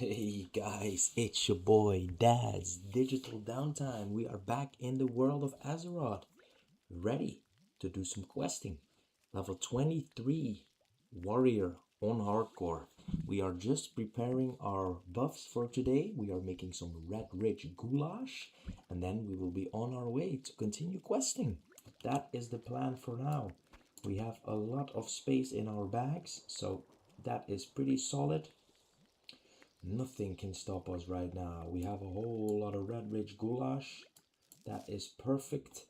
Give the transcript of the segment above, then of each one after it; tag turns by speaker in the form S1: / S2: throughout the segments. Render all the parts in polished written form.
S1: Hey guys, it's your boy Dad's Digital Downtime. We are back in the world of Azeroth, ready to do some questing. Level 23 Warrior on Hardcore. We are just preparing our buffs for today. We are making some red rich goulash, and then we will be on our way to continue questing. That is the plan for now. We have a lot of space in our bags, so that is pretty solid. Nothing can stop us right now. We have a whole lot of red rich goulash. That is perfect.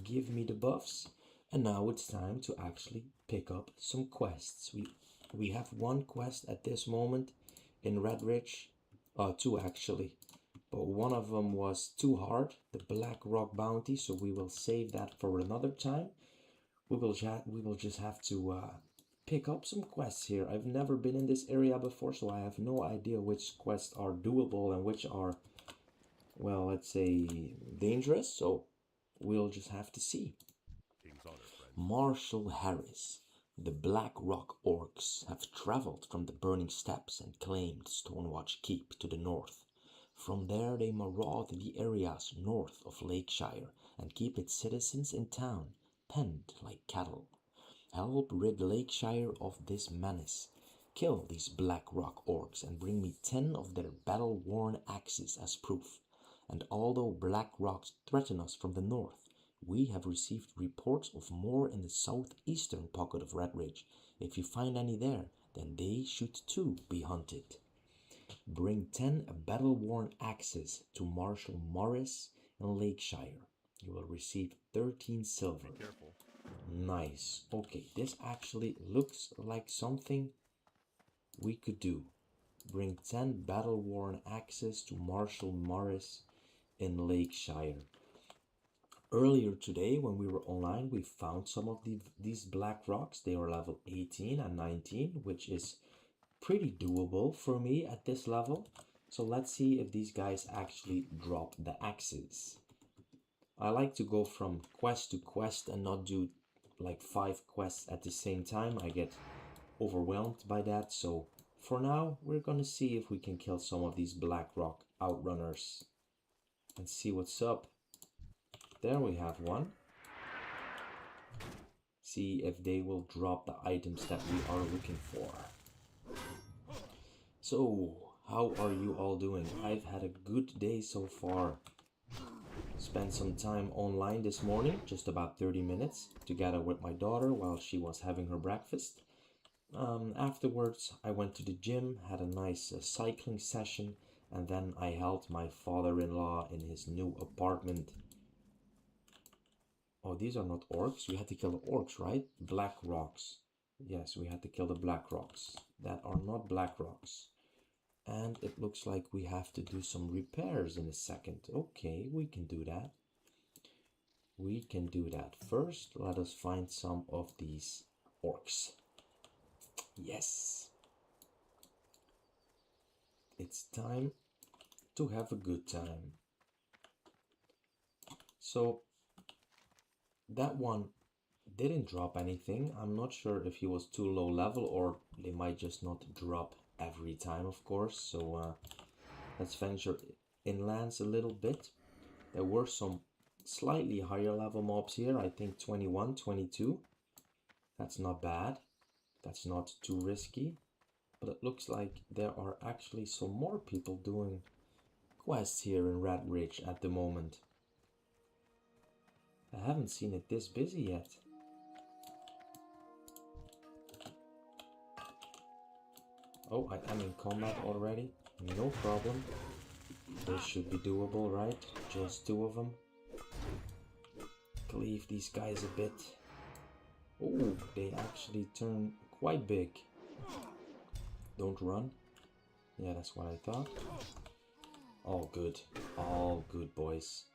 S1: Give me the buffs. And now it's time to actually pick up some quests. We have one quest at this moment in Red Ridge. Two actually. But one of them was too hard. The Black Rock Bounty. So we will save that for another time. We will just have to pick up some quests here. I've never been in this area before, so I have no idea which quests are doable and which are, well, let's say dangerous. So we'll just have to see. Marshal Harris. The Black Rock Orcs have traveled from the Burning Steppes and claimed Stonewatch Keep to the north. From there they maraud the areas north of Lakeshire and keep its citizens in town, penned like cattle. Help rid Lakeshire of this menace. Kill these Black Rock Orcs and bring me 10 of their battle-worn axes as proof. And although Black Rocks threaten us from the north, we have received reports of more in the southeastern pocket of Red Ridge. If you find any there, then they should too be hunted. Bring 10 battle-worn axes to Marshal Morris in Lakeshire. You will receive 13 silver.
S2: Be careful.
S1: Nice. Okay, this actually looks like something we could do. Bring 10 battle-worn axes to Marshal Morris in Lakeshire. Earlier today, when we were online, we found some of these black rocks. They are level 18 and 19, which is pretty doable for me at this level. So let's see if these guys actually drop the axes. I like to go from quest to quest and not do like 5 quests at the same time. I get overwhelmed by that. So for now, we're gonna see if we can kill some of these black rock outrunners and see what's up. There we have one. See if they will drop the items that we are looking for. So, how are you all doing? I've had a good day so far. Spent some time online this morning, just about 30 minutes, together with my daughter while she was having her breakfast. Afterwards, I went to the gym, had a nice cycling session, and then I helped my father-in-law in his new apartment. Oh, these are not orcs. We had to kill the orcs, right? Black rocks. Yes, we had to kill the black rocks. That are not black rocks. And it looks like we have to do some repairs in a second. Okay, we can do that. We can do that. First, let us find some of these orcs. Yes. It's time to have a good time. So, that one didn't drop anything. I'm not sure if he was too low level or they might just not drop every time, of course. So let's venture inlands a little bit. There were some slightly higher level mobs here. I think 21, 22. That's not bad. That's not too risky. But it looks like there are actually some more people doing quests here in Red Ridge at the moment. I haven't seen it this busy yet. Oh, I am in combat already. No problem. This should be doable, right? Just 2 of them. Cleave these guys a bit. Oh, they actually turn quite big. Don't run. Yeah, that's what I thought. All good. All good, boys.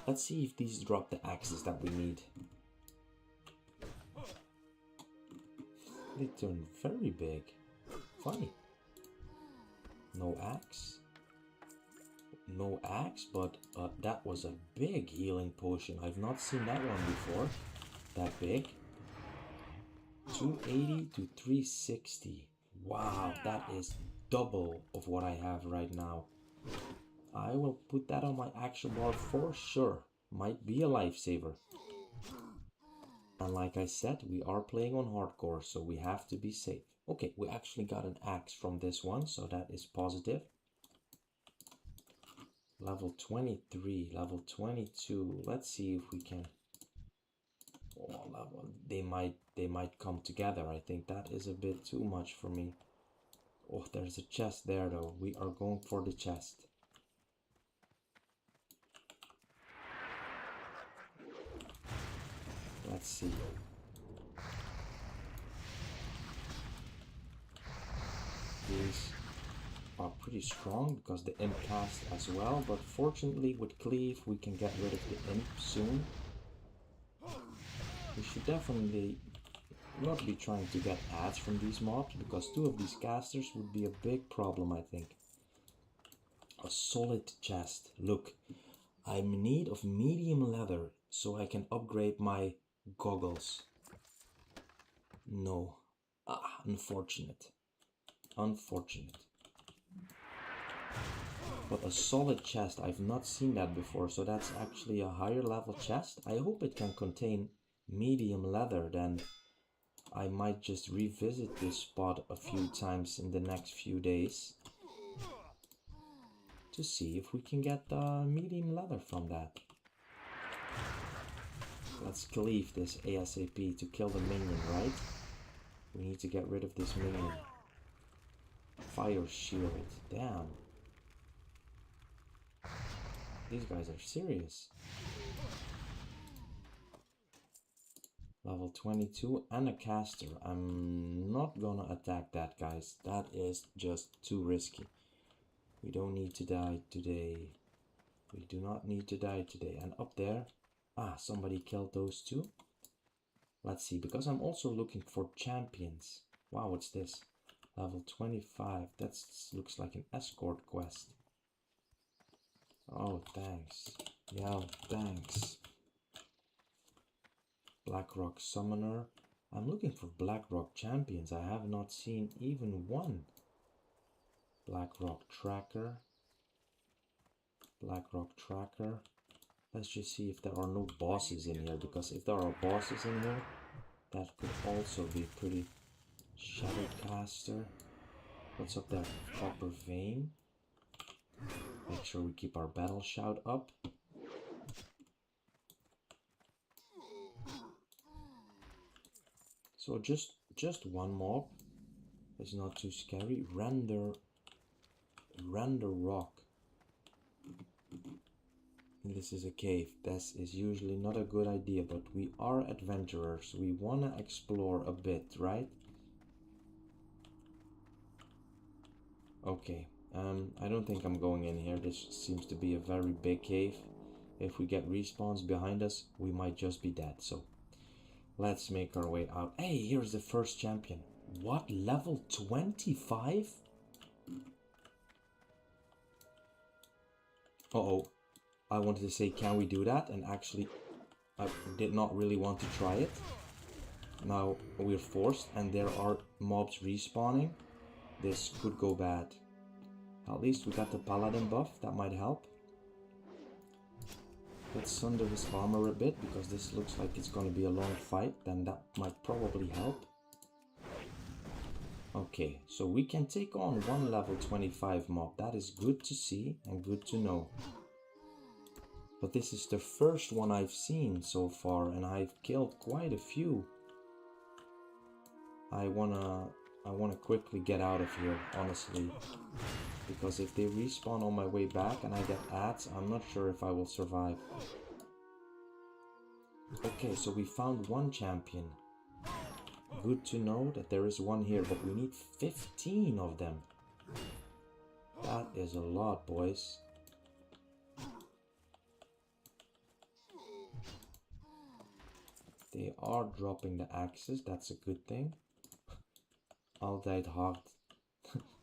S1: Let's see if these drop the axes that we need. They turn very big. Funny. No axe. No axe, but that was a big healing potion. I've not seen that one before. That big. 280 to 360. Wow, that is double of what I have right now. I will put that on my action bar for sure. Might be a lifesaver. And like I said, we are playing on hardcore, so we have to be safe. Okay, we actually got an axe from this one, so that is positive. Level 23, level 22. Let's see if we can... Oh, level... They might come together. I think that is a bit too much for me. Oh, there's a chest there though. We are going for the chest. Let's see. These are pretty strong because the imp cast as well, but fortunately with cleave we can get rid of the imp soon. We should definitely not be trying to get ads from these mobs, because 2 of these casters would be a big problem, I think. A solid chest. Look, I'm in need of medium leather so I can upgrade my goggles. No. Ah, unfortunate. Unfortunate. But a solid chest, I've not seen that before, so that's actually a higher level chest. I hope it can contain medium leather, then I might just revisit this spot a few times in the next few days to see if we can get medium leather from that. Let's cleave this ASAP to kill the minion, right? We need to get rid of this minion. Fire shield, damn. These guys are serious. Level 22 and a caster. I'm not gonna attack that, guys. That is just too risky. We don't need to die today. We do not need to die today. And up there, somebody killed those 2. Let's see, because I'm also looking for champions. Wow, what's this? Level 25. That looks like an escort quest. Oh, thanks. Yeah, thanks. Blackrock Summoner. I'm looking for Blackrock champions. I have not seen even one. Blackrock Tracker. Blackrock Tracker. Let's just see if there are no bosses in here, because if there are bosses in here, that could also be pretty. Shadowcaster. What's up there? Copper Vein. Make sure we keep our battle shout up. So just one mob. It's not too scary. Render rock. This is a cave. This is usually not a good idea, but we are adventurers. We wanna explore a bit, right? Okay. I don't think I'm going in here. This seems to be a very big cave. If we get respawns behind us, we might just be dead. So let's make our way out. Hey, here's the first champion. What? Level 25? Uh-oh. I wanted to say, can we do that? And actually, I did not really want to try it. Now we're forced and there are mobs respawning. This could go bad. At least we got the paladin buff. That might help. Let's sunder his armor a bit, because this looks like it's going to be a long fight. Then that might probably help. Okay, so we can take on one level 25 mob. That is good to see and good to know. But this is the first one I've seen so far, and I've killed quite a few. I wanna quickly get out of here, honestly. Because if they respawn on my way back and I get ads, I'm not sure if I will survive. Okay, so we found one champion. Good to know that there is one here, but we need 15 of them. That is a lot, boys. They are dropping the axes, that's a good thing. Altijd hard.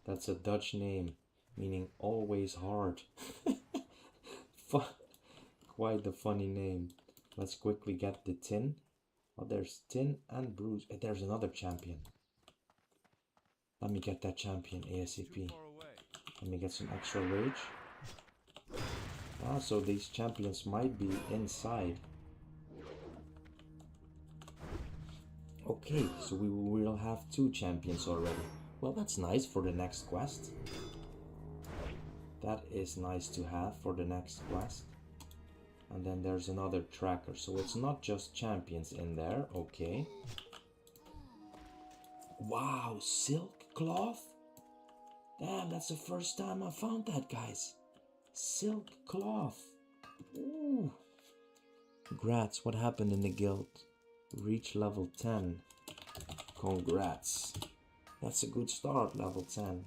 S1: That's a Dutch name, meaning always hard. Quite a funny name. Let's quickly get the tin. Oh, there's tin and bruise. There's another champion. Let me get that champion ASAP. Let me get some extra rage. Ah, so these champions might be inside. Okay, so we will have 2 champions already. Well, that's nice for the next quest. That is nice to have for the next quest. And then there's another tracker, so it's not just champions in there. Okay. Wow, silk cloth? Damn, that's the first time I found that, guys. Silk cloth. Ooh. Congrats, what happened in the guild? Reach level 10. Congrats. That's a good start, level 10.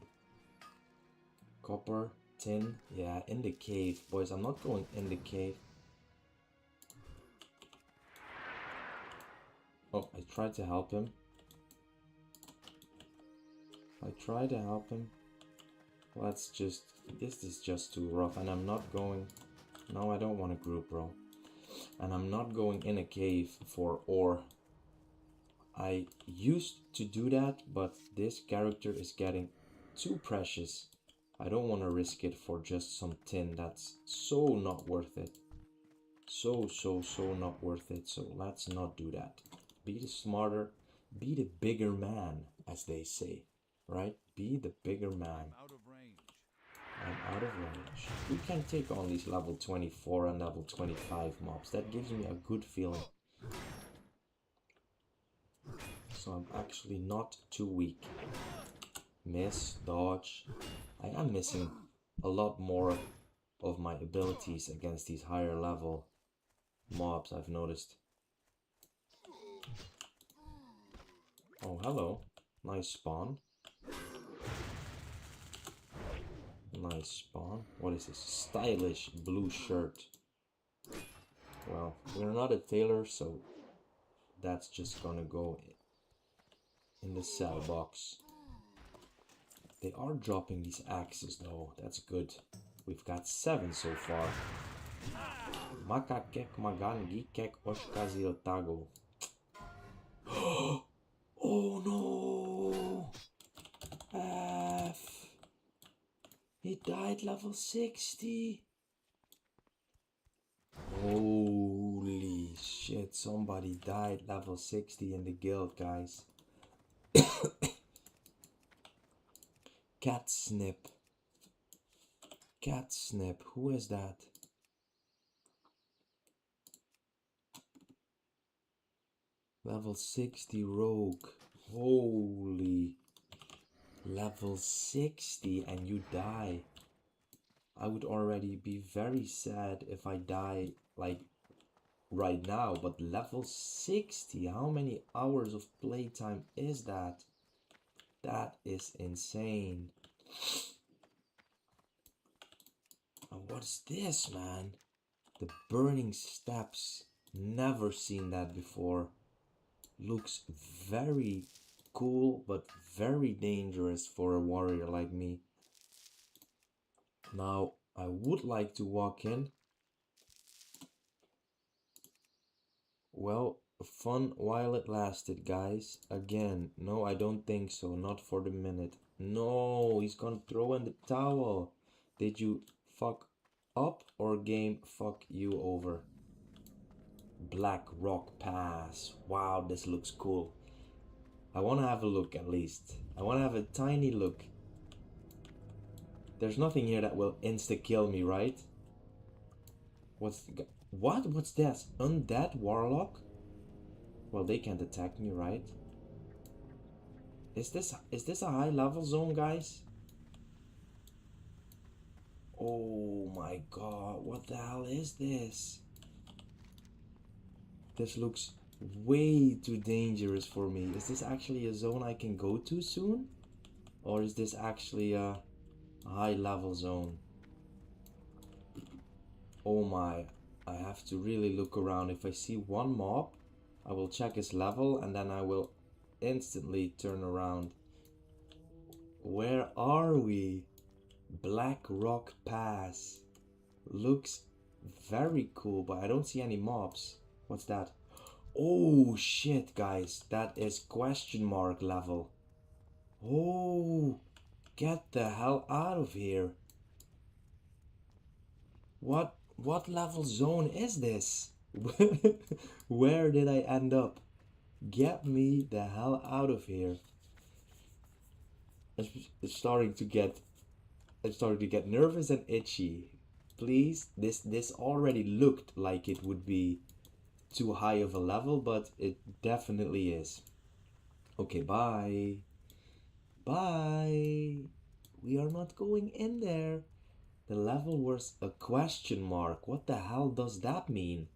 S1: Copper, tin, yeah, in the cave. Boys, I'm not going in the cave. Oh, I tried to help him. Let's just, this is just too rough, and I'm not going, no, I don't want a group, bro. And I'm not going in a cave for ore. I used to do that, but this character is getting too precious. I don't want to risk it for just some tin. That's so not worth it. So not worth it. So let's not do that. Be the smarter, be the bigger man, as they say, right? Be the bigger man. I'm out of range. We can take on these level 24 and level 25 mobs. That gives me a good feeling. So I'm actually not too weak. Miss, dodge. I am missing a lot more of my abilities against these higher level mobs, I've noticed. Oh, hello. Nice spawn. Nice spawn. What is this? Stylish blue shirt. Well, we're not a tailor, so that's just gonna go in the sell box. They are dropping these axes though. That's good. We've got 7 so far. Makakek magan gikek oshkazil tago. Oh no! F. He died level 60. Holy shit, somebody died level 60 in the guild, guys. Catsnip. Catsnip, who is that? Level 60 rogue. Holy. Level 60 and you die. I would already be very sad if I die like right now, but level 60, how many hours of playtime is that? That is insane. And what's this, man? The burning steps. Never seen that before. Looks very cool, but very dangerous for a warrior like me. Now, I would like to walk in. Well, fun while it lasted, guys. Again, no, I don't think so. Not for the minute. No, he's gonna throw in the towel. Did you fuck up or game fuck you over? Black Rock Pass. Wow, this looks cool. I want to have a look at least. I want to have a tiny look. There's nothing here that will insta-kill me, right? What's this? Undead Warlock? Well, they can't attack me, right? Is this a high level zone, guys? Oh my god, what the hell is this? This looks way too dangerous for me. Is this actually a zone I can go to soon? Or is this actually a high level zone? Oh my, I have to really look around. If I see one mob, I will check his level and then I will instantly turn around. Where are we? Black Rock Pass. Looks very cool, but I don't see any mobs. What's that? Oh shit, guys, that is question mark level. Oh Get the hell out of here. What level zone is this? Where did I end up? Get me the hell out of here. It's starting to get I'm starting to get nervous and itchy. Please, this already looked like it would be too high of a level, but it definitely is. Okay, bye. Bye. We are not going in there. The level was a question mark. What the hell does that mean?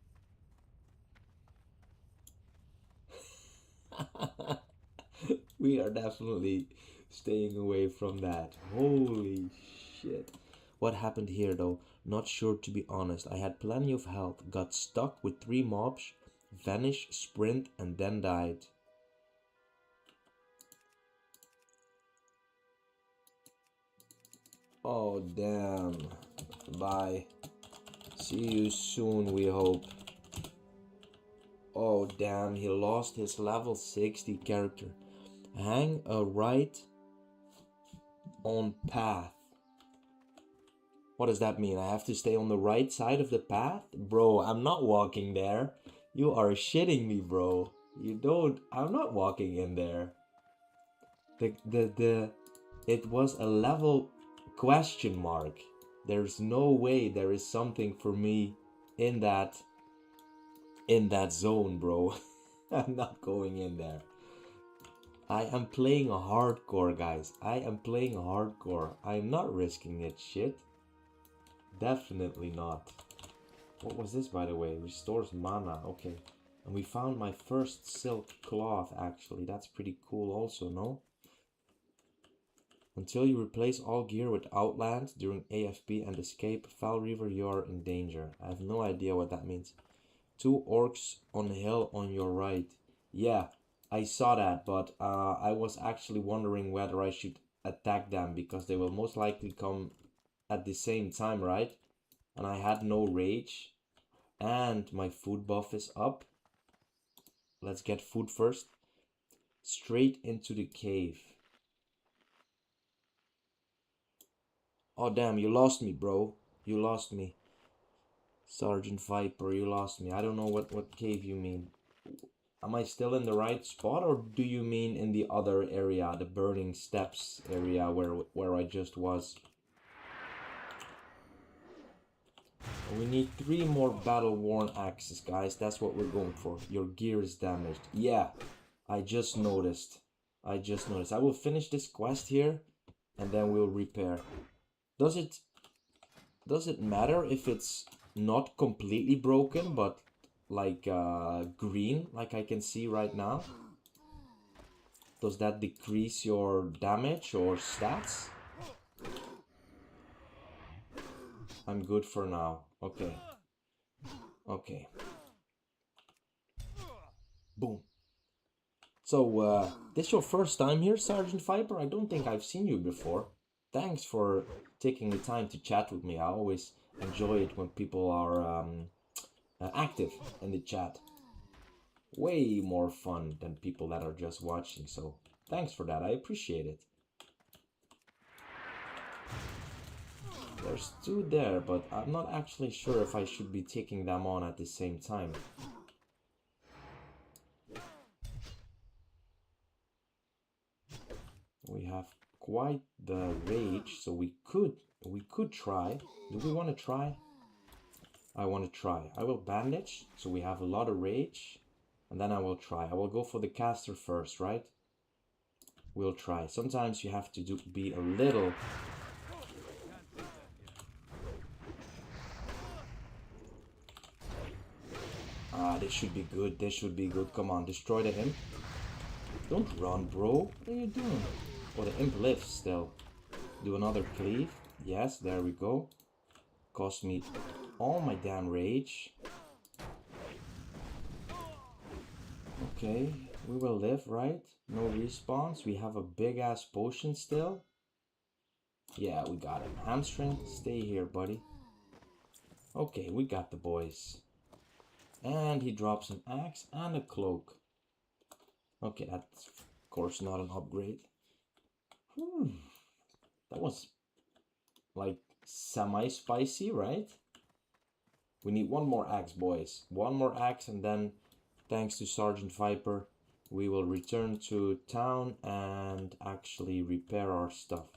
S1: We are definitely staying away from that. Holy shit. What happened here though? Not sure to be honest. I had plenty of health, got stuck with 3 mobs, vanished, sprint, and then died. Oh damn. Bye. See you soon, we hope. Oh damn, he lost his level 60 character. Hang a right on path. What does that mean? I have to stay on the right side of the path? Bro, I'm not walking there. You are shitting me, bro. You don't. I'm not walking in there. It was a level question mark. There's no way there is something for me in that zone, bro. I'm not going in there. I am playing a hardcore, guys. I am playing a hardcore. I'm not risking it, shit. Definitely not. What was this, by the way? Restores mana. Okay. And we found my first silk cloth, actually. That's pretty cool also, no? Until you replace all gear with Outland during AFP and escape Foul River, you are in danger. I have no idea what that means. 2 orcs on the hill on your right. Yeah, I saw that, but I was actually wondering whether I should attack them because they will most likely come at the same time, right? And I had no rage and my food buff is up. Let's get food first. Straight into the cave. Oh damn, you lost me, bro. You lost me. Sergeant Viper, you lost me. I don't know what cave you mean. Am I still in the right spot, or do you mean in the other area, the burning steps area where I just was? We need 3 more battle-worn axes, guys. That's what we're going for. Your gear is damaged. Yeah, I just noticed. I will finish this quest here, and then we'll repair. Does it matter if it's not completely broken, but like green, like I can see right now? Does that decrease your damage or stats? I'm good for now. Okay. Okay. Boom. So, this your first time here, Sergeant Viper? I don't think I've seen you before. Thanks for taking the time to chat with me. I always enjoy it when people are active in the chat. Way more fun than people that are just watching, so thanks for that. I appreciate it. There's 2 there, but I'm not actually sure if I should be taking them on at the same time. We have quite the rage, so we could try. Do we want to try? I want to try. I will bandage, so we have a lot of rage, and then I will try. I will go for the caster first, right? We'll try. Sometimes you have to be a little... this should be good. This should be good. Come on, destroy the imp. Don't run, bro. What are you doing? Oh, the imp lives still. Do another cleave. Yes, there we go. Cost me all my damn rage. Okay, we will live, right? No respawns. We have a big ass potion still. Yeah, we got him. Hamstring, stay here, buddy. Okay, we got the boys. And he drops an axe and a cloak. Okay, that's of course not an upgrade. That was like semi-spicy, right? We need one more axe, boys. One more axe, and then thanks to Sergeant Viper, we will return to town and actually repair our stuff.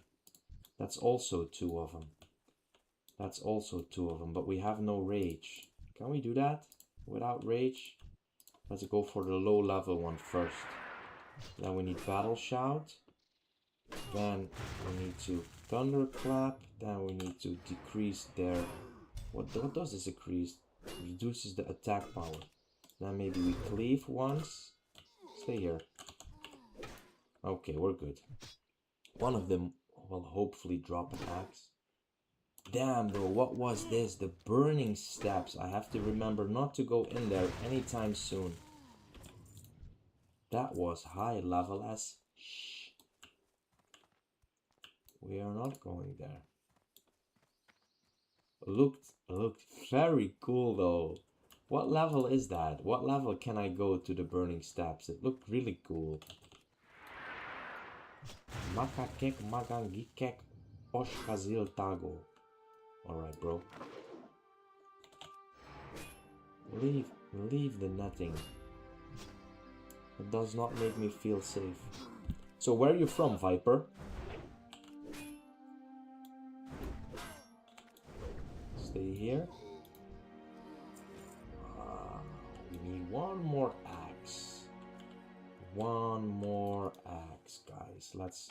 S1: That's also 2 of them. That's also 2 of them, but we have no rage. Can we do that without rage? Let's go for the low level one first. Then we need Battle Shout. Then we need to Thunderclap. Then we need to decrease their... What does this decrease? It reduces the attack power. Then maybe we cleave once. Stay here. Okay, we're good. One of them will hopefully drop an axe. Damn, bro, what was this? The burning steps. I have to remember not to go in there anytime soon. That was high level as shh. We are not going there. Looked very cool though. What level is that? What level can I go to the burning steps? It looked really cool. Makakek magangikek oshkazil tago. Alright, bro. Leave the netting. It does not make me feel safe. So where are you from, Viper? Stay here. We need one more axe. One more axe, guys. Let's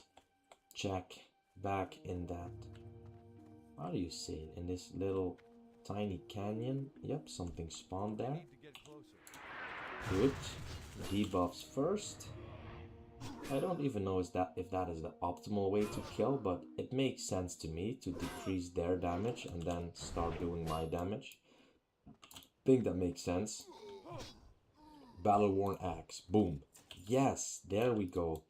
S1: check back in that. How do you say it? In this little tiny canyon? Yep, something spawned there. Good. Debuffs first. I don't even know if that is the optimal way to kill, but it makes sense to me to decrease their damage and then start doing my damage. Think that makes sense. Battle worn axe. Boom. Yes, there we go.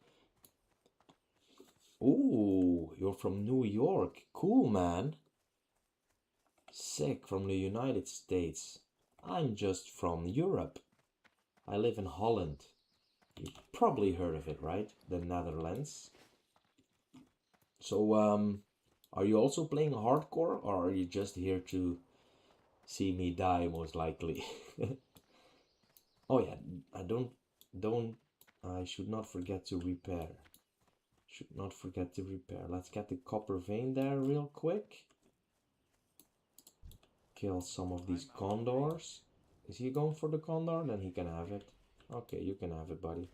S1: Ooh, you're from New York. Cool, man. Sick, from the United States. I'm just from Europe. I live in Holland. You probably heard of it, right? The Netherlands. So, are you also playing hardcore, or are you just here to see me die, most likely? Oh yeah, I should not forget to repair. Should not forget to repair. Let's get the copper vein there real quick. Kill some of these condors. Is he going for the condor? Then he can have it. Okay, you can have it, buddy.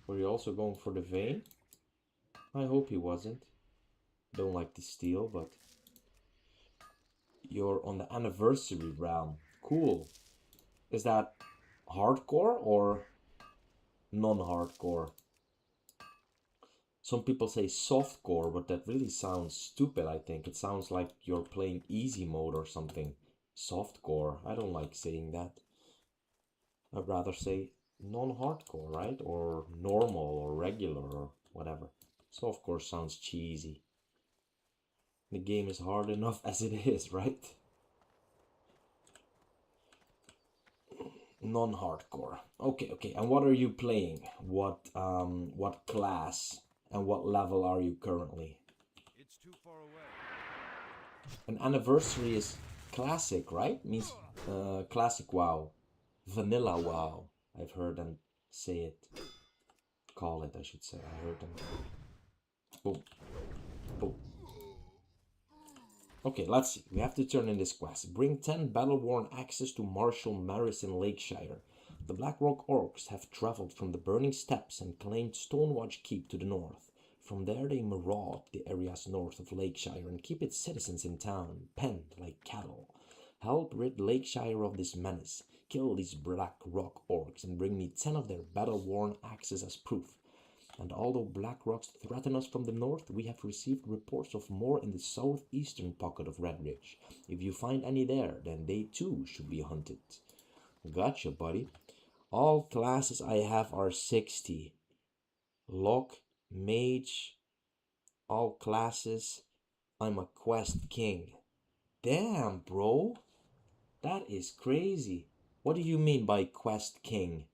S1: Were you also going for the vein? I hope he wasn't. Don't like to steal, but... You're on the anniversary realm. Cool. Is that hardcore or non-hardcore? Some people say softcore, but that really sounds stupid, I think. It sounds like you're playing easy mode or something. Softcore. I don't like saying that. I'd rather say non-hardcore, right? Or normal or regular or whatever. Softcore sounds cheesy. The game is hard enough as it is, right? Non-hardcore. Okay. And what are you playing? What class and what level are you currently?
S2: It's too far away.
S1: An anniversary is classic, right? Means classic WoW. Vanilla WoW. I've heard them say it. Call it, I should say. I heard them. Boom. Boom. Okay, let's see. We have to turn in this quest. Bring 10 battle-worn axes to Marshal Maris in Lakeshire. The Blackrock Orcs have traveled from the Burning Steppes and claimed Stonewatch Keep to the north. From there they maraud the areas north of Lakeshire and keep its citizens in town, penned like cattle. Help rid Lakeshire of this menace. Kill these Blackrock Orcs and bring me 10 of their battle-worn axes as proof. And although Black Rocks threaten us from the north, we have received reports of more in the southeastern pocket of Red Ridge. If you find any there, then they too should be hunted. Gotcha, buddy. All classes I have are 60. Lock, Mage, all classes. I'm a Quest King. Damn, bro. That is crazy. What do you mean by Quest King?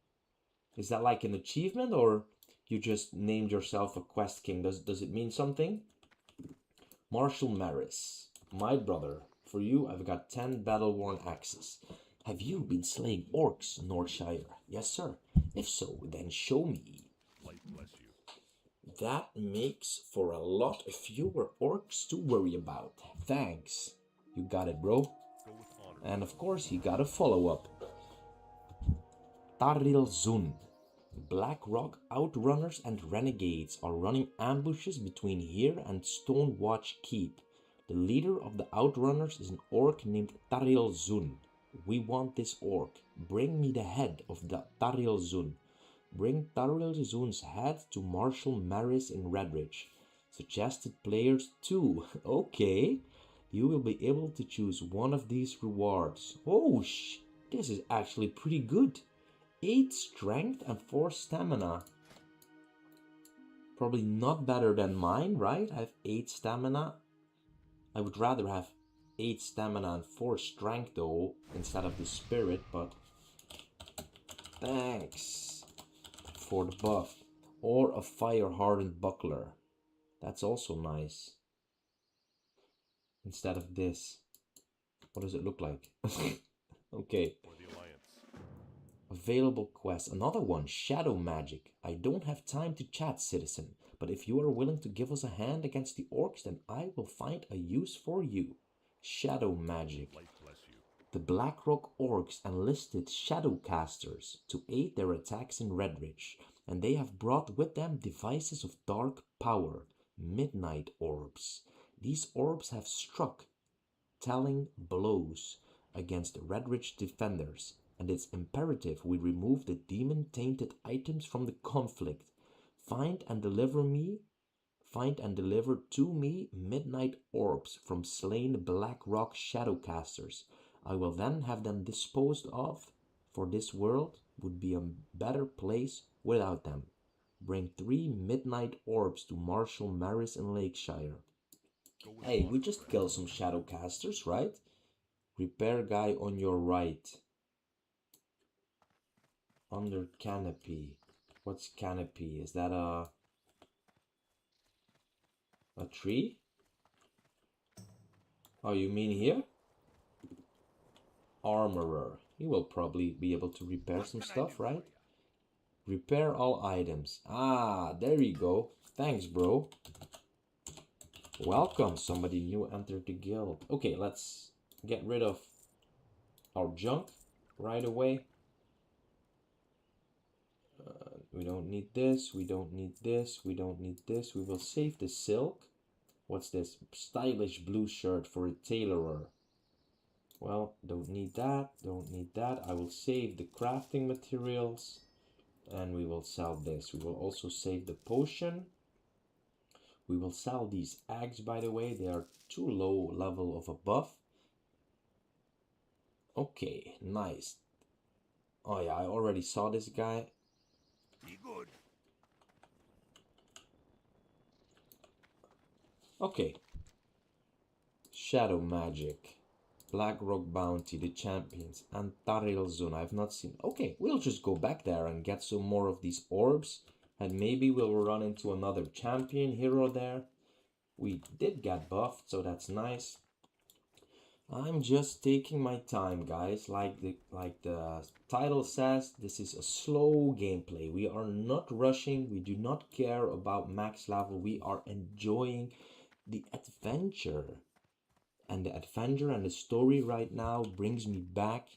S1: Is that like an achievement, or... You just named yourself a Quest King. Does it mean something? Marshal Maris, my brother, for you I've got 10 battle-worn axes. Have you been slaying orcs, Northshire? Yes, sir. If so, then show me.
S2: Light bless you.
S1: That makes for a lot fewer orcs to worry about. Thanks. You got it, bro.
S2: Go with honor.
S1: And of course, he got a follow-up. Taril Zun. Black Rock outrunners and renegades are running ambushes between here and Stonewatch Keep. The leader of the outrunners is an orc named Taril Zun. We want this orc. Bring me the head of the Taril Zun. Bring Taril Zun's head to Marshal Maris in Redridge. Suggested players 2. Okay. You will be able to choose one of these rewards. Oh, this is actually pretty good. 8 strength and 4 stamina. Probably not better than mine, right? I have 8 stamina. I would rather have 8 stamina and 4 strength though, instead of the spirit, but thanks for the buff. Or a fire-hardened buckler. That's also nice. Instead of this. What does it look like? Okay.
S2: For the Alliance.
S1: Available quest. Another one. Shadow magic. I don't have time to chat, citizen. But if you are willing to give us a hand against the orcs, then I will find a use for you. Shadow magic.
S2: Light bless you.
S1: The Blackrock orcs enlisted shadowcasters to aid their attacks in Redridge, and they have brought with them devices of dark power, midnight orbs. These orbs have struck telling blows against Redridge defenders, and it's imperative we remove the demon-tainted items from the conflict. Find and deliver to me midnight orbs from slain Blackrock shadowcasters. I will then have them disposed of, for this world would be a better place without them. Bring 3 midnight orbs to Marshal Maris in Lakeshire. Hey, we just killed some shadowcasters, right? Repair guy on your right. Under canopy. What's canopy? Is that a tree? Oh, you mean here? Armorer. He will probably be able to repair some stuff, right? Repair all items. Ah, there you go. Thanks, bro. Welcome. Somebody new entered the guild. Okay, let's get rid of our junk right away. We don't need this. We don't need this. We don't need this. We will save the silk. What's this? Stylish blue shirt for a tailorer. Well, don't need that. Don't need that. I will save the crafting materials. And we will sell this. We will also save the potion. We will sell these eggs, by the way. They are too low level of a buff. Okay, nice. Oh yeah, I already saw this guy.
S2: Be good.
S1: Okay. Shadow magic. Blackrock bounty, the champions, and Taril Zone. I've not seen. Okay, we'll just go back there and get some more of these orbs. And maybe we'll run into another champion hero there. We did get buffed, so that's nice. I'm just taking my time, guys. Like the title says, this is a slow gameplay. We are not rushing. We do not care about max level. We are enjoying the adventure. And the adventure and the story right now brings me back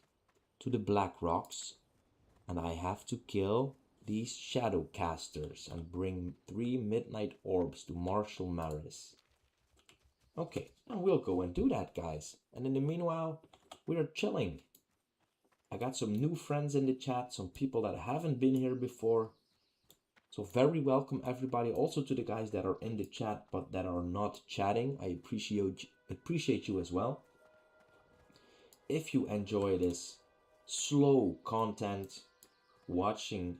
S1: to the Black Rocks. And I have to kill these shadowcasters and bring 3 midnight orbs to Marshal Maris. Okay, and we'll go and do that, guys. And in the meanwhile, we are chilling. I got some new friends in the chat, some people that haven't been here before. So very welcome everybody, also to the guys that are in the chat but that are not chatting. I appreciate you as well. If you enjoy this slow content, watching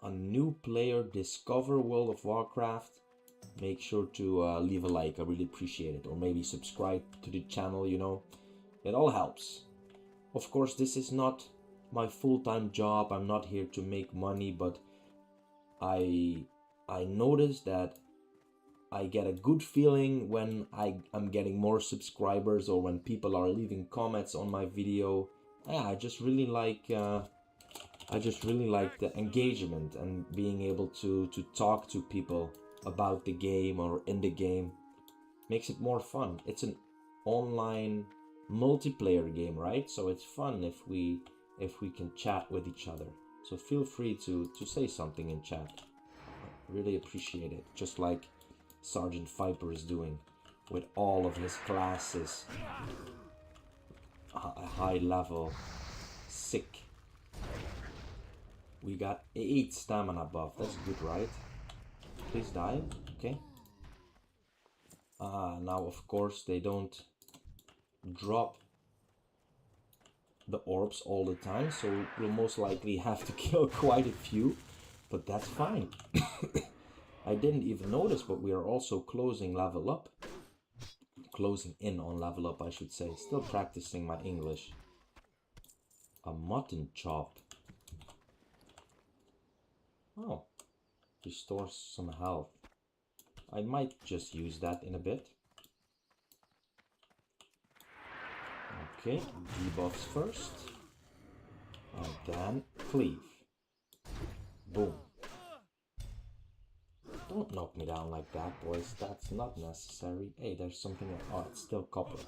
S1: a new player discover World of Warcraft, make sure to leave a like. I really appreciate it. Or maybe subscribe to the channel, you know. It all helps. Of course, this is not my full-time job. I'm not here to make money, but I noticed that I get a good feeling when I'm getting more subscribers or when people are leaving comments on my video. Yeah, I just really like the engagement and being able to talk to people about the game or in the game. Makes it more fun. It's an online multiplayer game, right? So it's fun if we can chat with each other. So feel free to say something in chat. I really appreciate it. Just like Sergeant Viper is doing with all of his classes. A high level. Sick. We got 8 stamina buff. That's good, right? Please die. Okay. Now of course they don't drop the orbs all the time, so we'll most likely have to kill quite a few, but that's fine. I didn't even notice, but we are also closing level up. Closing in on level up, I should say. Still practicing my English. A mutton chop. Oh, restores some health. I might just use that in a bit. Okay, debuffs first. And then cleave. Boom. Don't knock me down like that, boys. That's not necessary. Hey, there's something. Oh, it's still copper.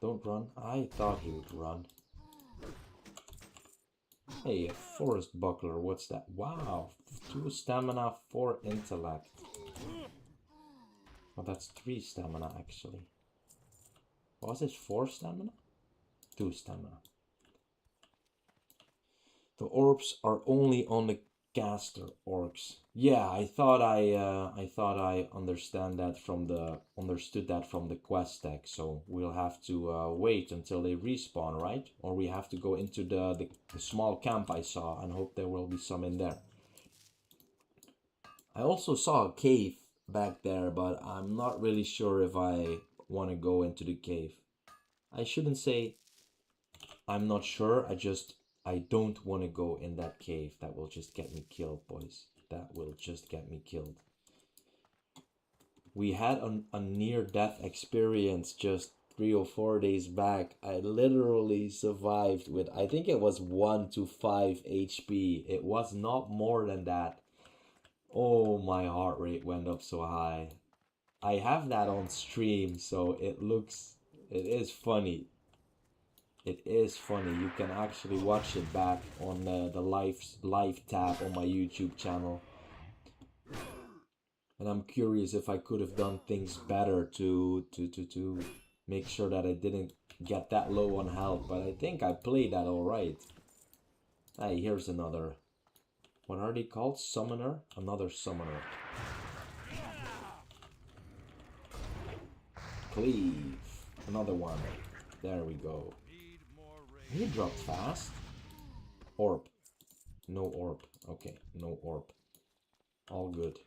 S1: Don't run. I thought he would run. Hey, a forest buckler. What's that? Wow. 2 stamina, 4 intellect. Oh, that's 3 stamina actually. Was it 4 stamina? 2 stamina. The orbs are only on the caster orcs. Yeah, I thought I understood that from the quest text. So we'll have to wait until they respawn, right? Or we have to go into the small camp I saw and hope there will be some in there. I also saw a cave back there, but I'm not really sure if I want to go into the cave. I shouldn't say I'm not sure, I don't want to go in that cave. That will just get me killed, boys. That will just get me killed. We had a near-death experience just 3 or 4 days back. I literally survived with, I think it was 1 to 5 HP. It was not more than that. Oh, my heart rate went up so high. I have that on stream, so it is funny. It is funny. You can actually watch it back on the live tab on my YouTube channel. And I'm curious if I could have done things better to make sure that I didn't get that low on health. But I think I played that alright. Hey, here's another. What are they called? Summoner? Another summoner. Cleave. Another one. There we go. He dropped fast. Orb. No orb. Okay, no orb. All good.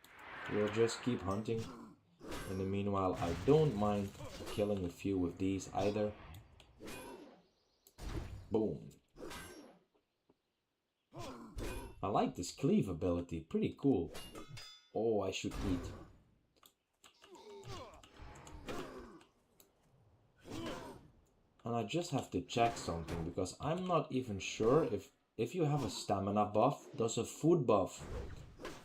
S1: We'll just keep hunting. In the meanwhile, I don't mind killing a few with these either. Boom. I like this cleave ability. Pretty cool. Oh, I should eat. And I just have to check something because I'm not even sure if you have a stamina buff, does a food buff,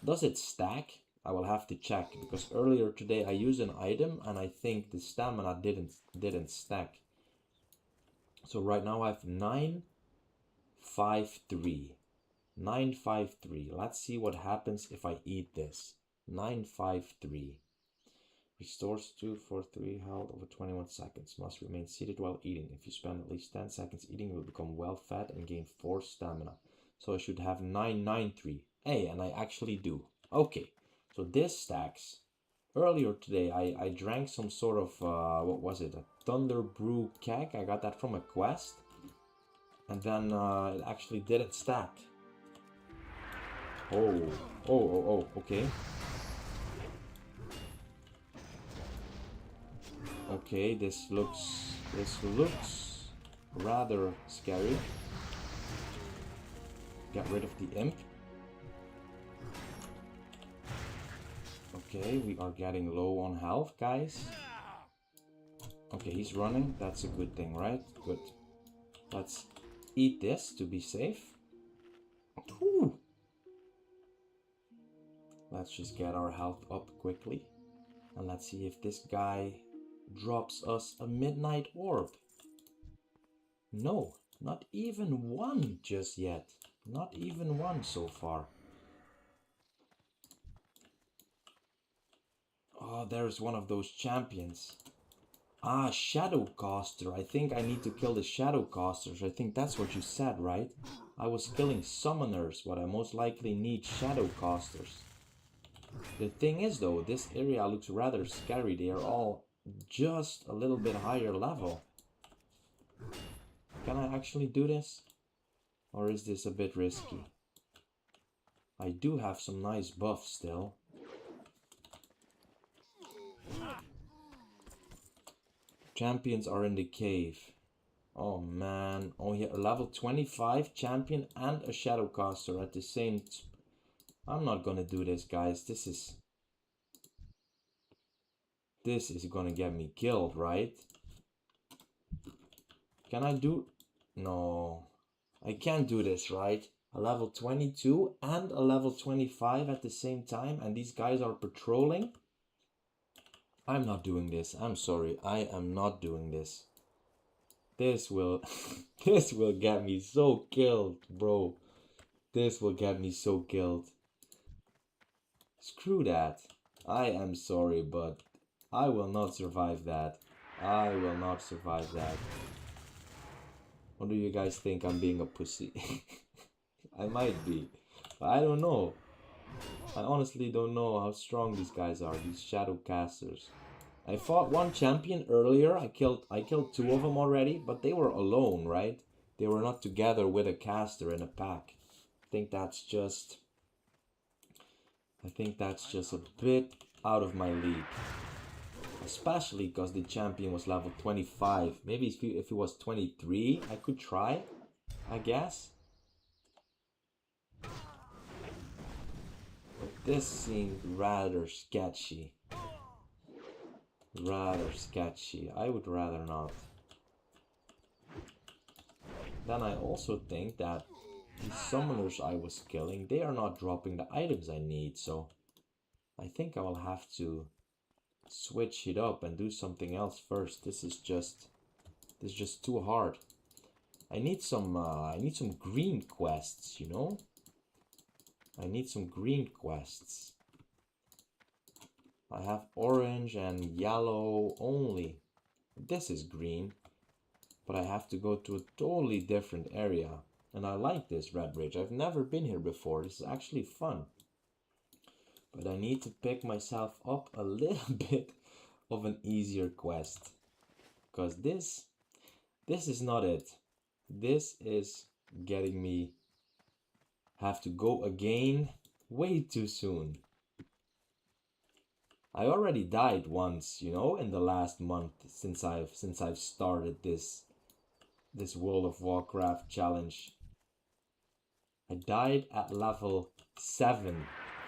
S1: does it stack? I will have to check because earlier today I used an item and I think the stamina didn't stack. So right now I have 953. 953. Let's see what happens if I eat this. 953. Restores 243 health over 21 seconds. Must remain seated while eating. If you spend at least 10 seconds eating, you will become well fed and gain 4 stamina. So I should have 993. Hey, and I actually do. Okay, so this stacks. Earlier today, I drank some sort of, what was it? A Thunder Brew keg. I got that from a quest. And then it actually didn't stack. Oh, okay. Okay, this looks rather scary. Get rid of the imp. Okay, we are getting low on health, guys. Okay, he's running. That's a good thing, right? Good. Let's eat this to be safe. Whew. Let's just get our health up quickly. And let's see if this guy drops us a midnight orb. No, not even one just yet. Not even one so far. Oh, there's one of those champions. Ah, Shadowcaster. I think I need to kill the Shadowcasters. I think that's what you said, right? I was killing summoners, but I most likely need Shadowcasters. The thing is though, this area looks rather scary. They are all just a little bit higher level. Can I actually do this? Or is this a bit risky? I do have some nice buffs still. Champions are in the cave. Oh man. Oh yeah, a level 25 champion and a Shadowcaster at the same... I'm not gonna do this, guys. This is gonna get me killed, right? Can I do... No. I can't do this, right? A level 22 and a level 25 at the same time, and these guys are patrolling? I'm not doing this. I'm sorry. I am not doing this. This will... this will get me so killed, bro. This will get me so killed. Screw that. I am sorry, but I will not survive that. I will not survive that. Or do you guys think I'm being a pussy? I might be, but I don't know. I honestly don't know how strong these guys are, these shadow casters. I fought one champion earlier. I killed two of them already, but they were alone, right? They were not together with a caster in a pack. I think that's just a bit out of my league. Especially because the champion was level 25. Maybe if it was 23, I could try, I guess. But this seemed rather sketchy. Rather sketchy. I would rather not. Then I also think that the summoners I was killing, they are not dropping the items I need, so I think I will have to switch it up and do something else first. This is just too hard. I need some green quests, you know? I need some green quests. I have orange and yellow only. This is green, but I have to go to a totally different area. And I like this red bridge. I've never been here before. This is actually fun. But I need to pick myself up a little bit of an easier quest. Because this is not it. This is getting me have to go again way too soon. I already died once, you know, in the last month since I've started this World of Warcraft challenge. I died at level 7.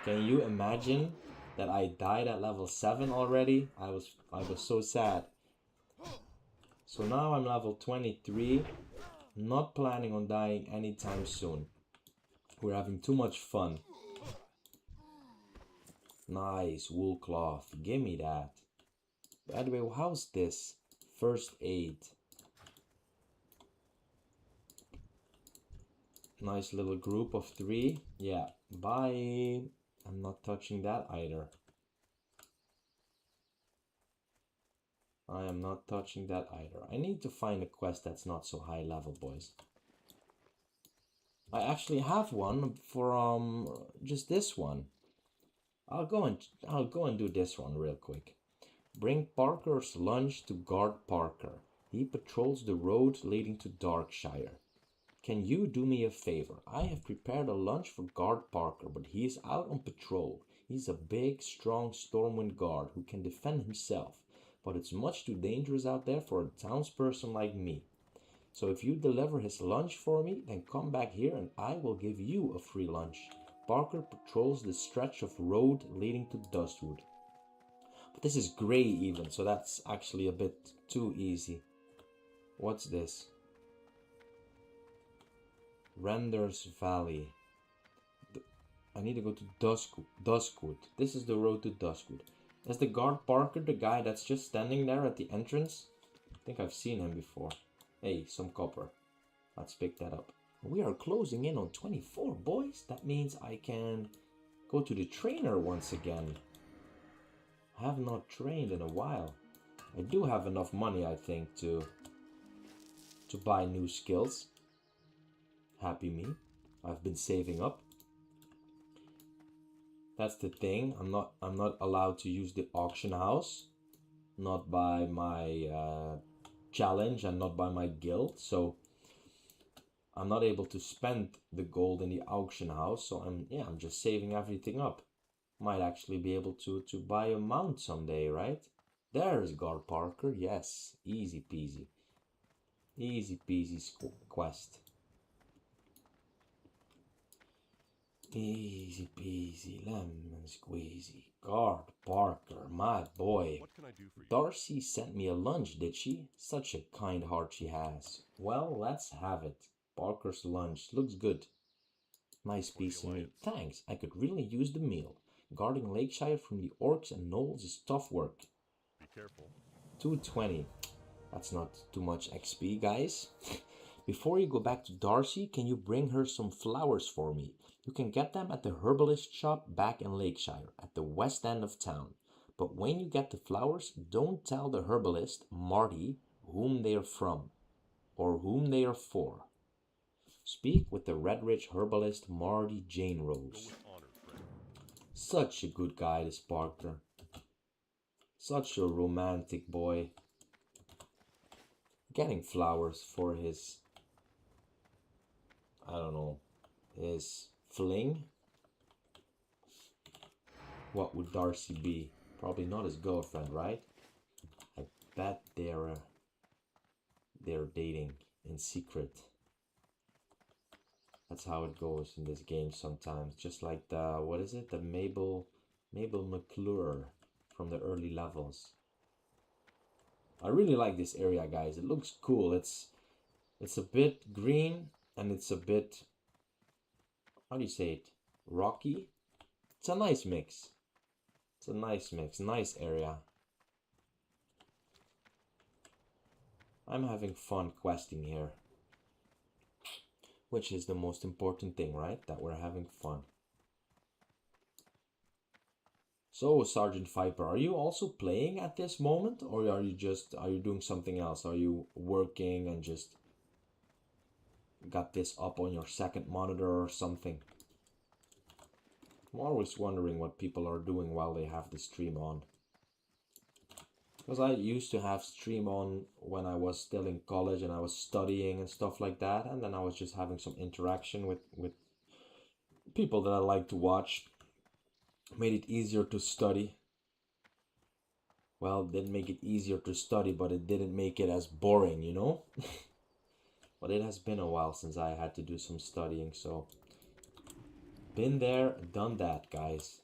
S1: Can you imagine that I died at level 7 already? I was so sad. So now I'm level 23. Not planning on dying anytime soon. We're having too much fun. Nice wool cloth. Give me that. By the way, how's this? First aid. Nice little group of 3. Yeah. Bye. I'm not touching that either. I am not touching that either. I need to find a quest that's not so high level, boys. I actually have one for just this one. I'll go and do this one real quick. Bring Parker's lunch to guard Parker. He patrols the road leading to Darkshire. Can you do me a favor? I have prepared a lunch for guard Parker, but he is out on patrol. He's a big, strong Stormwind guard who can defend himself, but it's much too dangerous out there for a townsperson like me. So if you deliver his lunch for me, then come back here and I will give you a free lunch. Parker patrols the stretch of road leading to Dustwood. But this is gray even, so that's actually a bit too easy. What's this? Renders Valley. I need to go to Duskwood. This is the road to Duskwood. Is the guard Parker the guy that's just standing there at the entrance? I think I've seen him before. Hey, some copper. Let's pick that up. We are closing in on 24, boys. That means I can go to the trainer once again. I have not trained in a while. I do have enough money, I think, to buy new skills. Happy me. I've been saving up. That's the thing. I'm not allowed to use the auction house. Not by my challenge and not by my guild. So I'm not able to spend the gold in the auction house. So I'm just saving everything up. Might actually be able to buy a mount someday, right? There's Gar Parker. Yes, easy peasy. Easy peasy quest. Easy peasy, lemon squeezy. Guard Parker, my boy.
S2: What can I do for you?
S1: Darcy sent me a lunch, did she? Such a kind heart she has. Well, let's have it. Parker's lunch looks good. Nice piece of meat. Thanks, I could really use the meal. Guarding Lakeshire from the orcs and gnolls is tough work.
S2: Be careful.
S1: 220. That's not too much XP, guys. Before you go back to Darcy, can you bring her some flowers for me? You can get them at the herbalist shop back in Lakeshire, at the west end of town. But when you get the flowers, don't tell the herbalist, Marty, whom they are from, or whom they are for. Speak with the Redridge herbalist Marty Jane
S2: Go
S1: Rose.
S2: with honor, friend.
S1: Such a good guy, this Parker. Such a romantic boy. Getting flowers for his, I don't know, his fling. What would Darcy be? Probably not his girlfriend, right? I bet they're dating in secret. That's how it goes in this game sometimes. Just like the, what is it? The Mabel McClure from the early levels. I really like this area, guys. It looks cool. It's a bit green and it's a bit, how do you say it? Rocky. It's a nice mix. It's a nice mix. Nice area. I'm having fun questing here. Which is the most important thing, right? That we're having fun. So, Sergeant Viper, are you also playing at this moment? Or are you doing something else? Are you working and just got this up on your second monitor or something? I'm always wondering what people are doing while they have the stream on. Because I used to have stream on when I was still in college and I was studying and stuff like that. And then I was just having some interaction with people that I like to watch. Made it easier to study. Well, it didn't make it easier to study, but it didn't make it as boring, you know? But it has been a while since I had to do some studying, so... Been there, done that, guys.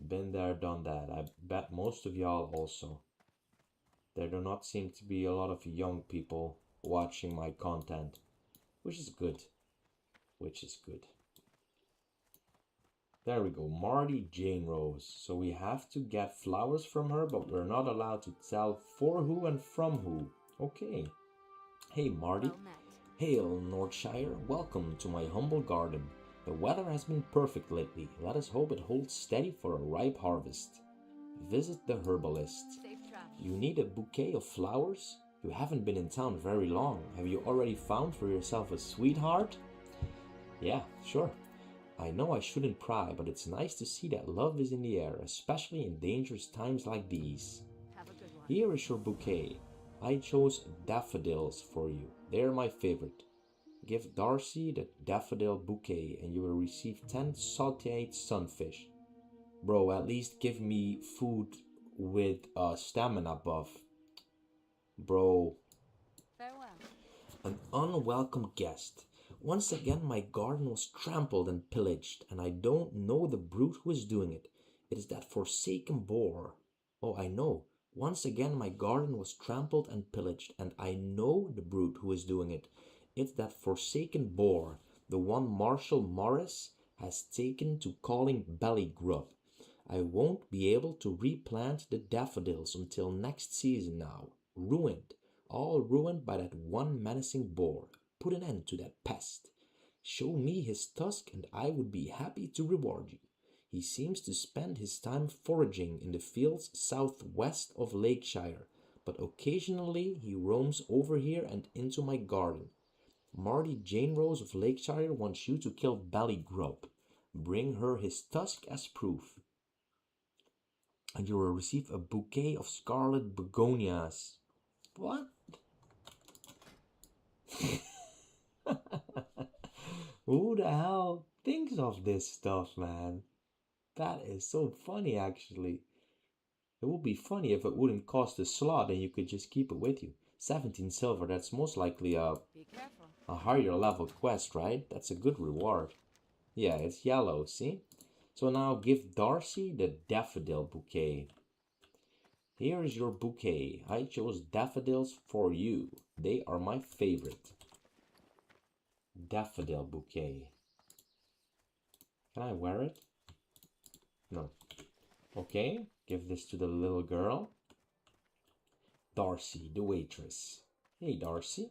S1: Been there, done that. I bet most of y'all also. There do not seem to be a lot of young people watching my content, which is good. Which is good. There we go, Marty Jane Rose. So we have to get flowers from her, but we're not allowed to tell for who and from who. Okay. Hey, Marty.
S3: Well met.
S1: Hail, Northshire. Welcome to my humble garden. The weather has been perfect lately. Let us hope it holds steady for a ripe harvest. Visit the herbalist.
S3: Safe travels.
S1: You need a bouquet of flowers? You haven't been in town very long. Have you already found for yourself a sweetheart? Yeah, sure. I know I shouldn't pry, but it's nice to see that love is in the air, especially in dangerous times like these.
S3: Have a good one.
S1: Here is your bouquet. I chose daffodils for you. They're my favorite. Give Darcy the daffodil bouquet and you will receive 10 sauteed sunfish. Bro, at least give me food with stamina buff. Bro.
S3: Farewell.
S1: An unwelcome guest. Once again my garden was trampled and pillaged, and I don't know the brute who is doing it. It is that forsaken boar. Oh, I know. Once again, my garden was trampled and pillaged, and I know the brute who is doing it. It's that forsaken boar, the one Marshal Morris has taken to calling belly grub. I won't be able to replant the daffodils until next season now. Ruined. All ruined by that one menacing boar. Put an end to that pest. Show me his tusk and I would be happy to reward you. He seems to spend his time foraging in the fields southwest of Lakeshire, but occasionally he roams over here and into my garden. Marty Jane Rose of Lakeshire wants you to kill belly grub. Bring her his tusk as proof, and you will receive a bouquet of scarlet begonias. What? Who the hell thinks of this stuff, man? That is so funny, actually. It would be funny if it wouldn't cost a slot and you could just keep it with you. 17 silver, that's most likely
S3: Be careful.
S1: a higher level quest, right? That's a good reward. Yeah, it's yellow, see? So now give Darcy the daffodil bouquet. Here is your bouquet. I chose daffodils for you. They are my favorite. Daffodil bouquet. Can I wear it? No. Okay, give this to the little girl. Darcy, the waitress. Hey, Darcy.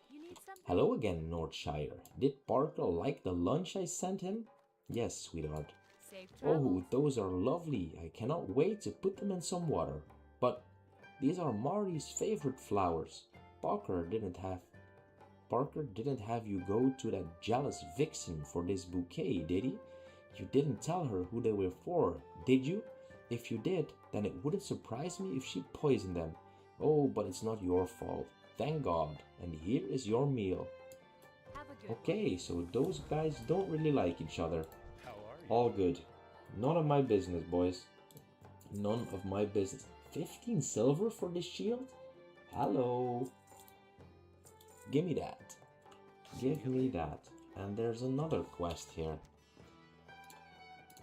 S3: You need something?
S1: Hello again, Northshire. Did Parker like the lunch I sent him? Yes, sweetheart.
S3: Safe travels.
S1: Oh, those are lovely. I cannot wait to put them in some water. But these are Marty's favorite flowers. Parker didn't have you go to that jealous vixen for this bouquet, did he? You didn't tell her who they were for, did you? If you did, then it wouldn't surprise me if she poisoned them. Oh, but it's not your fault. Thank God. And here is your meal.
S3: Have a good
S1: Okay, so those guys don't really like each other.
S2: How are you?
S1: All good. None of my business, boys. None of my business. 15 silver for this shield? Hello. Give me that. Give me that. And there's another quest here.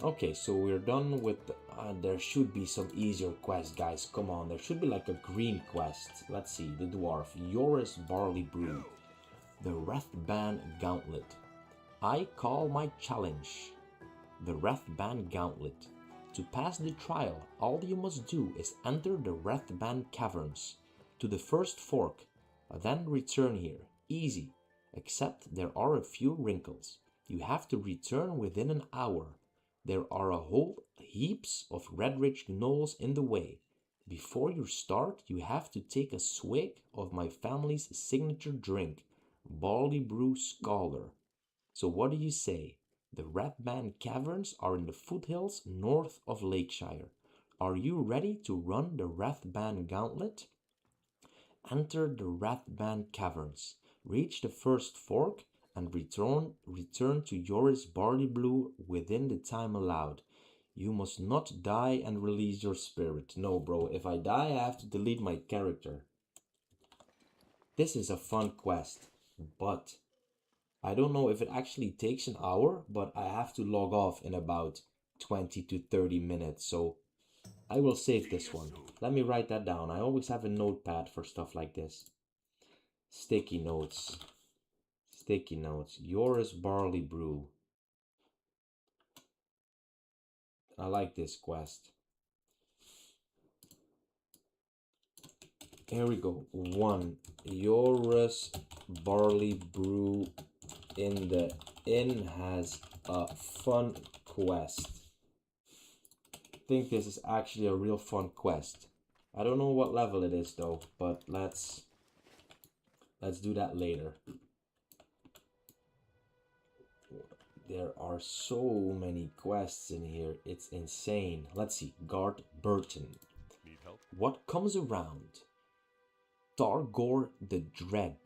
S1: Okay, so we're done with... there should be some easier quests, guys. Come on, there should be like a green quest. Let's see, the dwarf. Joris Barley Brew. The Wrathban Gauntlet. I call my challenge. The Wrathban Gauntlet. To pass the trial, all you must do is enter the Wrathban Caverns to the first fork, then return here. Easy, except there are a few wrinkles. You have to return within an hour. There are a whole heaps of Redridge gnolls in the way. Before you start, you have to take a swig of my family's signature drink, Barley Brew Scholar. So what do you say? The Ratban Caverns are in the foothills north of Lakeshire. Are you ready to run the Rathban Gauntlet? Enter the Rathban Caverns, reach the first fork, and return to Joris Barley Blue within the time allowed. You must not die and release your spirit. No, bro, if I die, I have to delete my character. This is a fun quest, but I don't know if it actually takes an hour, but I have to log off in about 20 to 30 minutes, so I will save this one. Let me write that down. I always have a notepad for stuff like this. Sticky notes. Sticky notes. Joris Barley Brew. I like this quest. Here we go. 1. Joris Barley Brew in the inn has a fun quest. I think this is actually a real fun quest. I don't know what level it is though, but let's do that later. There are so many quests in here, it's insane. Let's see, Guard Burton.
S2: Need help?
S1: What comes around? Targor the Dread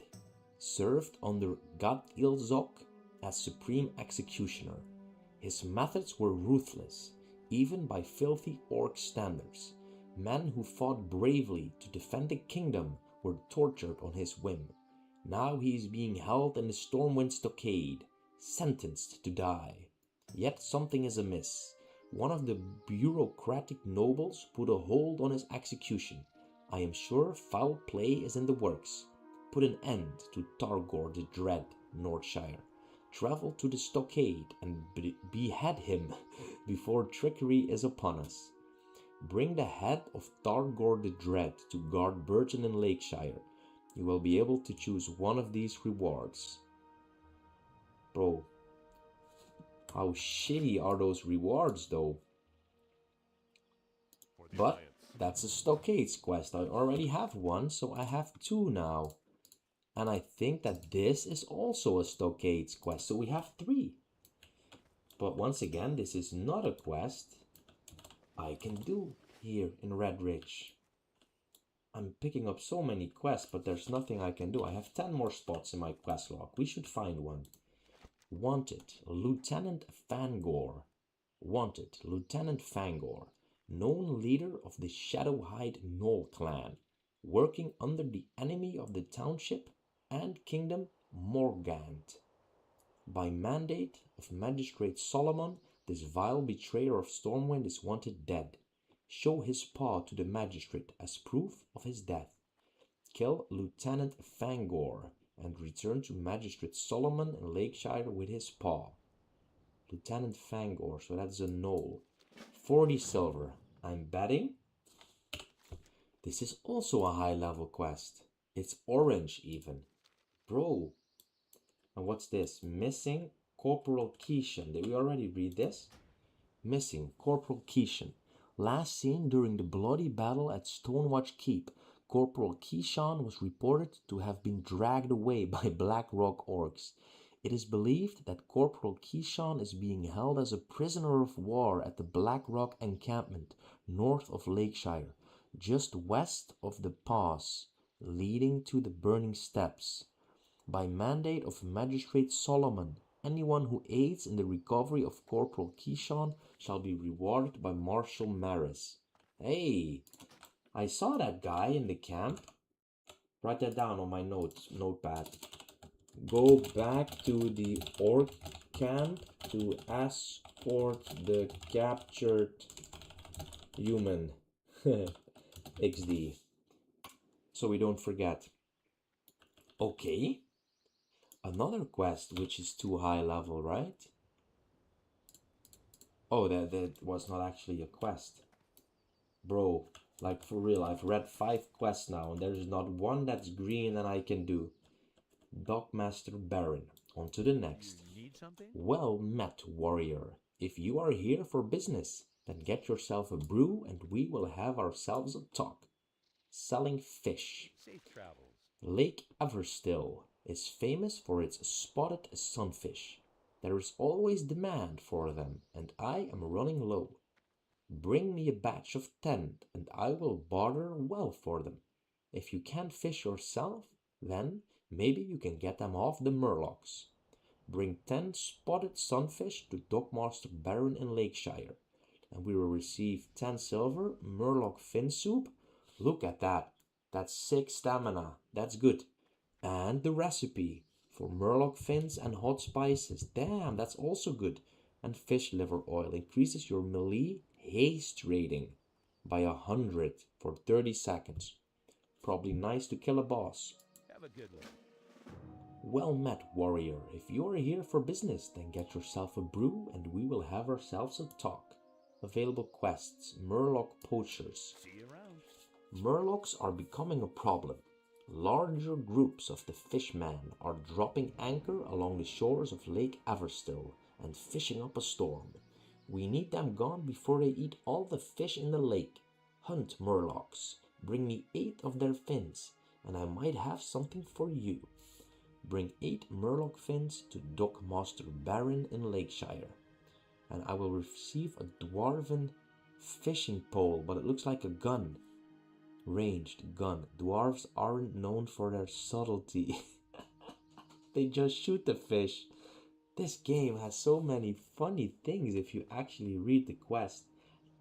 S1: served under Gadgilzok as supreme executioner. His methods were ruthless, even by filthy orc standards. Men who fought bravely to defend the kingdom were tortured on his whim. Now he is being held in the Stormwind Stockade, sentenced to die. Yet something is amiss. One of the bureaucratic nobles put a hold on his execution. I am sure foul play is in the works. Put an end to Targor the Dread, Northshire. Travel to the stockade and behead him before trickery is upon us. Bring the head of Targor the Dread to guard Burton in Lakeshire. You will be able to choose one of these rewards. Bro, how shitty are those rewards though?
S2: For the
S1: But
S2: Alliance.
S1: that's a Stockades quest. I already have one, so I have two now. And I think that this is also a Stockades quest, so we have three. But once again, this is not a quest I can do here in Red Ridge. I'm picking up so many quests, but there's nothing I can do. I have 10 more spots in my quest log. We should find one. Wanted, Lieutenant Fangor. Wanted, Lieutenant Fangor, known leader of the Shadowhide Knoll clan, working under the enemy of the township and kingdom Morgant. By mandate of Magistrate Solomon, this vile betrayer of Stormwind is wanted dead. Show his paw to the magistrate as proof of his death. Kill Lieutenant Fangor and return to Magistrate Solomon in Lakeshire with his paw. Lieutenant Fangor, so that's a knoll. 40 silver. I'm betting this is also a high level quest. It's orange even. Bro. And what's this? Missing Corporal Keishan. Did we already read this? Missing Corporal Keishan. Last seen during the bloody battle at Stonewatch Keep, Corporal Keishan was reported to have been dragged away by Black Rock orcs. It is believed that Corporal Keishan is being held as a prisoner of war at the Black Rock encampment north of Lakeshire, just west of the pass leading to the Burning Steps. By mandate of Magistrate Solomon, anyone who aids in the recovery of Corporal Keishan shall be rewarded by Marshal Maris. Hey, I saw that guy in the camp. Write that down on my notepad. Go back to the orc camp to escort the captured human. XD. So we don't forget. Okay. Another quest which is too high level, right? Oh, that was not actually a quest. Bro, like for real, I've read 5 quests now and there's not one that's green that I can do. Dockmaster Baron. On to the next.
S2: You need something?
S1: Well met, warrior. If you are here for business, then get yourself a brew and we will have ourselves a talk. Selling fish.
S2: Safe travels.
S1: Lake Everstill is famous for its spotted sunfish. There is always demand for them, and I am running low. Bring me a batch of 10, and I will barter well for them. If you can't fish yourself, then maybe you can get them off the Murlocs. Bring 10 spotted sunfish to Dockmaster Baron in Lakeshire, and we will receive 10 silver Murloc fin soup. Look at that. That's 6 stamina. That's good. And the recipe for Murloc fins and hot spices. Damn, that's also good. And fish liver oil increases your melee haste rating by 100 for 30 seconds. Probably nice to kill a boss.
S2: Have a good one.
S1: Well met, warrior. If you are here for business, then get yourself a brew and we will have ourselves a talk. Available quests. Murloc poachers.
S2: See you around.
S1: Murlocs are becoming a problem. Larger groups of the fishmen are dropping anchor along the shores of Lake Everstill and fishing up a storm. We need them gone before they eat all the fish in the lake. Hunt Murlocs. Bring me 8 of their fins, and I might have something for you. Bring 8 Murloc fins to Dockmaster Baron in Lakeshire, and I will receive a dwarven fishing pole, but it looks like a gun. Ranged gun. Dwarves aren't known for their subtlety. They just shoot the fish. This game has so many funny things if you actually read the quest.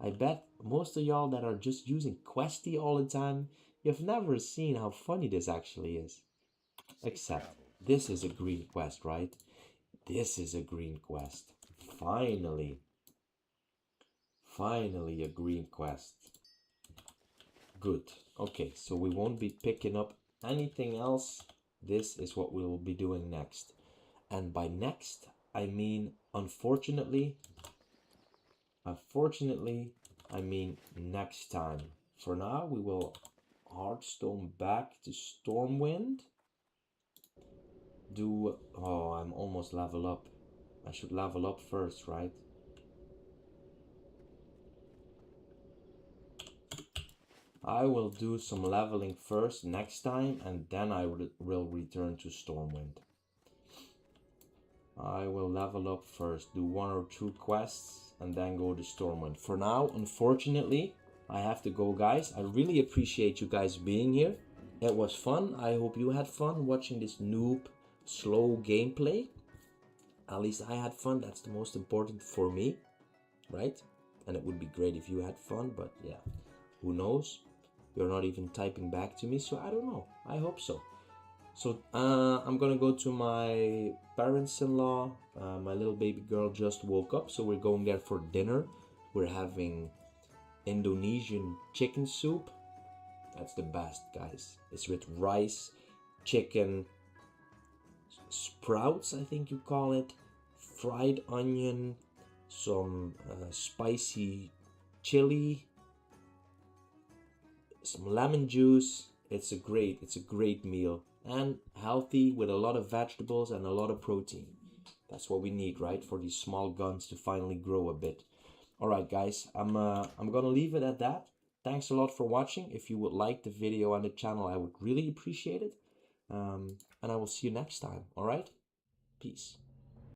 S1: I bet most of y'all that are just using Questy all the time, you've never seen how funny this actually is. Except, this is a green quest, right? This is a green quest. Finally. Finally a green quest. Good. Okay, so we won't be picking up anything else. This is what we will be doing next. And by next, I mean unfortunately, I mean next time. For now, we will Hearthstone back to Stormwind. Oh, I'm almost level up. I should level up first, right? I will do some leveling first next time, and then I will return to Stormwind. I will level up first, do 1 or 2 quests, and then go to Stormwind. For now, unfortunately, I have to go, guys. I really appreciate you guys being here. It was fun. I hope you had fun watching this noob slow gameplay. At least I had fun. That's the most important for me, right? And it would be great if you had fun, but yeah, who knows? You're not even typing back to me, so I don't know. I hope so. So I'm gonna go to my parents-in-law. My little baby girl just woke up, so we're going there for dinner. We're having Indonesian chicken soup. That's the best, guys. It's with rice, chicken, sprouts, I think you call it, fried onion, some spicy chili, some lemon juice. It's a great meal, and healthy with a lot of vegetables and a lot of protein. That's what we need, right, for these small guns to finally grow a bit. All right, guys, I'm gonna leave it at that. Thanks a lot for watching. If you would like the video and the channel, I would really appreciate it. And I will see you next time. All right, peace.